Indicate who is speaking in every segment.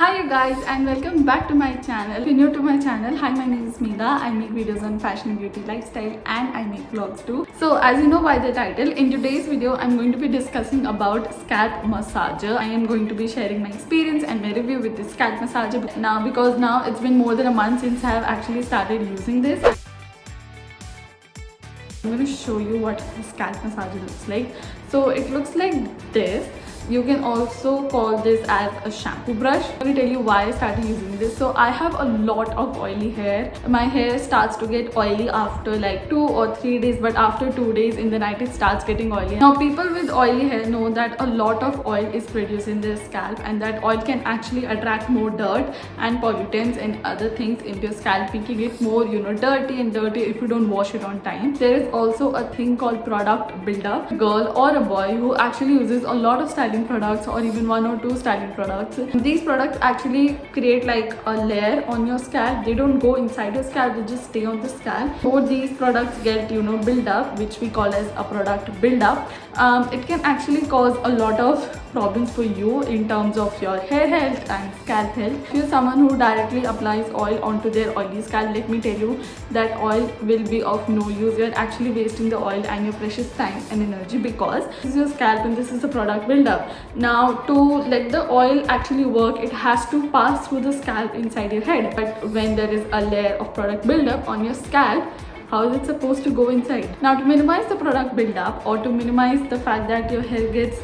Speaker 1: Hi you guys and welcome back to my channel. If you're new to my channel, hi, my name is Meera. I make videos on fashion, beauty, lifestyle and I make vlogs too. So as you know by the title, in today's video I'm going to be discussing about scalp massager. I am going to be sharing my experience and my review with this scalp massager because now it's been more than a month since I have actually started using this. I'm going to show you what the scalp massager looks like. So it looks like this. You can also call this as a shampoo brush. Let me tell you why I started using this. So I have a lot of oily hair. My hair starts to get oily after like 2 or 3 days, but after 2 days in the night it starts getting oily. Now people with oily hair know that a lot of oil is produced in their scalp and that oil can actually attract more dirt and pollutants and other things into your scalp, making it more dirty and dirty if you don't wash it on time. There is also a thing called product buildup. Girl or a boy who actually uses a lot of styling products or even 1 or 2 styling products, these products actually create like a layer on your scalp. They don't go inside your scalp, they just stay on the scalp. Both these products get build up, which we call as a product build up. It can actually cause a lot of problems for you in terms of your hair health and scalp health. If you're someone who directly applies oil onto their oily scalp, let me tell you that oil will be of no use. You're actually wasting the oil and your precious time and energy because this is your scalp and this is a product build up. Now to let the oil actually work, it has to pass through the scalp inside your head. But when there is a layer of product build up on your scalp, how is it supposed to go inside? Now to minimize the product build up or to minimize the fact that your hair gets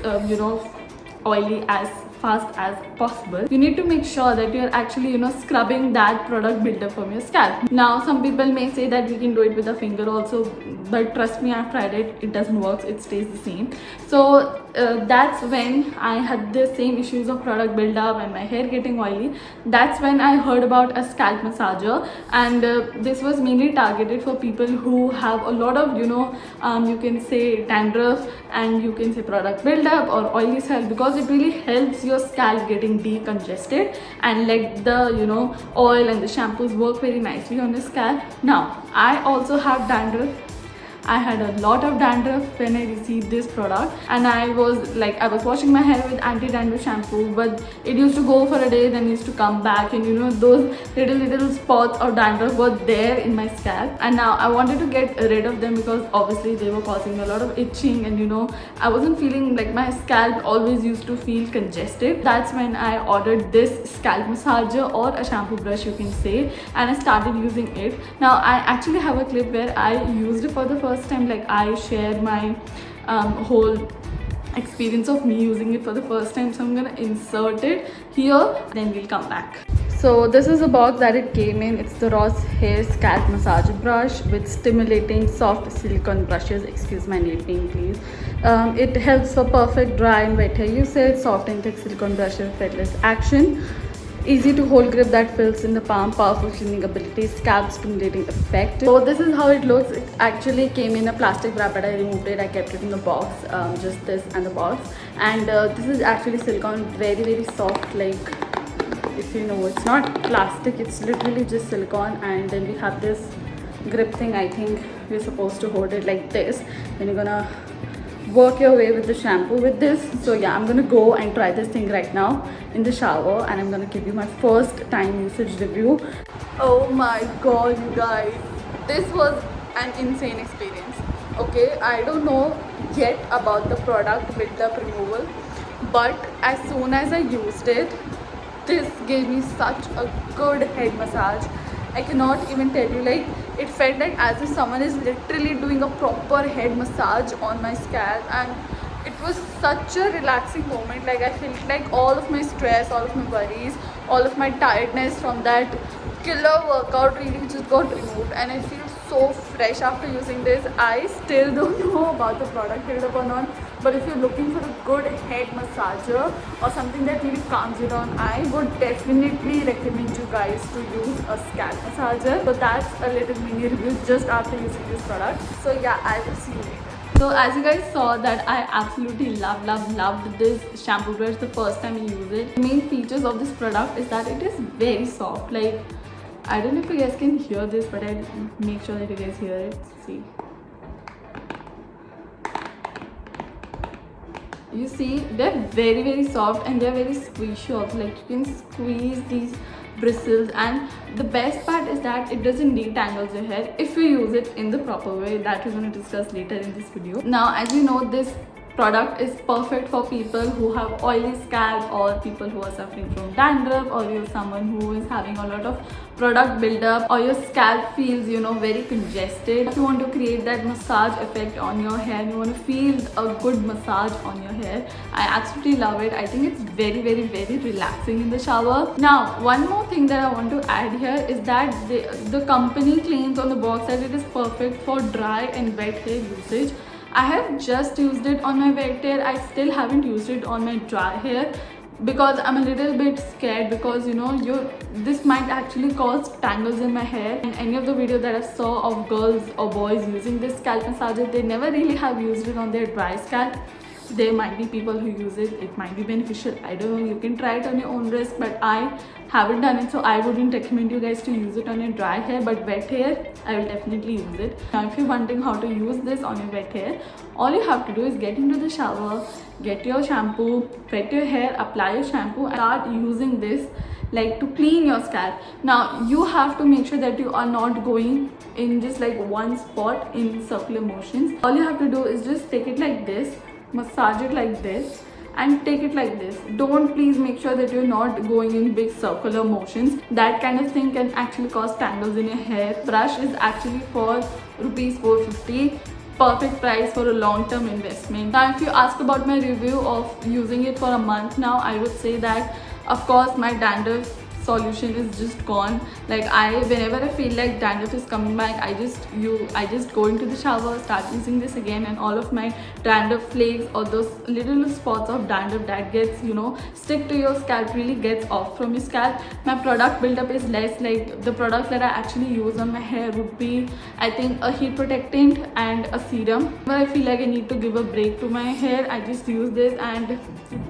Speaker 1: oily as fast as possible, you need to make sure that you're actually scrubbing that product buildup from your scalp. Now some people may say that we can do it with a finger also, but trust me, I've tried it, it doesn't work, it stays the same. So that's when I had the same issues of product buildup and my hair getting oily. That's when I heard about a scalp massager, and this was mainly targeted for people who have a lot of you can say dandruff and you can say product buildup or oily scalp, because it really helps your scalp getting decongested and let the oil and the shampoos work very nicely on the scalp. Now I also have dandruff. I had a lot of dandruff when I received this product, and I was washing my hair with anti-dandruff shampoo, but it used to go for a day, then used to come back, and those little spots of dandruff were there in my scalp. And now I wanted to get rid of them because obviously they were causing a lot of itching, and I wasn't feeling like my scalp always used to feel congested. That's when I ordered this scalp massager or a shampoo brush, you can say, and I started using it. Now I actually have a clip where I used it for the first time. Like I shared my whole experience of me using it for the first time, so I'm gonna insert it here, then we'll come back. So this is the box that it came in. It's the Ross Hair Scalp Massage Brush with stimulating soft silicone brushes. Excuse my nail paint please. It helps for perfect dry and wet hair usage. Soft and thick silicone brushes, fretless action, easy to hold grip that fills in the palm, powerful cleaning ability, scalp stimulating effect. So this is how it looks. It actually came in a plastic wrap, but I removed it. I kept it in the box, just this and the box. And this is actually silicone, very soft. Like if you know, it's not plastic, it's literally just silicone. And then we have this grip thing. I think we're supposed to hold it like this. Then you're gonna work your way with the shampoo with this. So yeah, I'm gonna go and try this thing right now in the shower, and I'm gonna give you my first time usage review. Oh my god, you guys, this was an insane experience. Okay, I don't know yet about the product buildup removal, but as soon as I used it, this gave me such a good head massage. I cannot even tell you, like it felt like as if someone is literally doing a proper head massage on my scalp, and it was such a relaxing moment. Like I felt like all of my stress, all of my worries, all of my tiredness from that killer workout really just got removed, and I feel so fresh after using this. I still don't know about the product build up or not, but if you're looking for a good head massager or something that really calms you down, I would definitely recommend you guys to use a scalp massager. So that's a little mini review just after using this product. So yeah, I will see you later. So as you guys saw that I absolutely loved this shampoo brush the first time I used it. The main features of this product is that it is very soft. Like I don't know if you guys can hear this, but I'll make sure that you guys hear it. See. You see, they're very soft and they're very squishy also. Like you can squeeze these bristles, and the best part is that it doesn't detangles your hair if you use it in the proper way. That we're going to discuss later in this video. Now, as you know, this product is perfect for people who have oily scalp, or people who are suffering from dandruff, or you're someone who is having a lot of product buildup, or your scalp feels, you know, very congested. If you want to create that massage effect on your hair, you want to feel a good massage on your hair, I absolutely love it. I think it's very relaxing in the shower. Now, one more thing that I want to add here is that the company claims on the box that it is perfect for dry and wet hair usage. I have just used it on my wet hair. I still haven't used it on my dry hair because I'm a little bit scared, because you know, this might actually cause tangles in my hair. In any of the videos that I saw of girls or boys using this scalp massager, they never really have used it on their dry scalp. There might be people who use it, it might be beneficial, I don't know, you can try it on your own risk, but I haven't done it, so I wouldn't recommend you guys to use it on your dry hair. But wet hair, I will definitely use it. Now, if you're wondering how to use this on your wet hair, all you have to do is get into the shower, get your shampoo, wet your hair, apply your shampoo, and start using this like to clean your scalp. Now, you have to make sure that you are not going in just like one spot in circular motions. All you have to do is just take it like this, massage it like this, and take it like this. Don't, please make sure that you're not going in big circular motions. That kind of thing can actually cause tangles in your hair. Brush is actually for rupees 450. Perfect price for a long-term investment. Now, if you ask about my review of using it for a month now, I would say that of course my dandruff solution is just gone. Like, whenever I feel like dandruff is coming back, I just go into the shower, start using this again, and all of my dandruff flakes or those little spots of dandruff that gets, you know, stick to your scalp really gets off from your scalp. My product buildup is less. Like, the products that I actually use on my hair would be, I think, a heat protectant and a serum. When I feel like I need to give a break to my hair, I just use this, and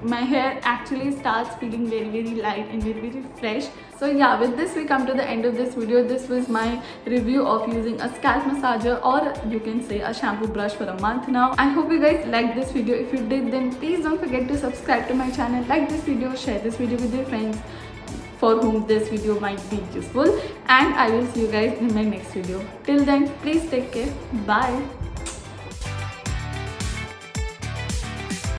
Speaker 1: my hair actually starts feeling very light and very fresh. So yeah, with this we come to the end of this video. This was my review of using a scalp massager, or you can say a shampoo brush, for a month now. I hope you guys liked this video. If you did, then please don't forget to subscribe to my channel, like this video, share this video with your friends for whom this video might be useful, and I will see you guys in my next video. Till then, please take care. Bye.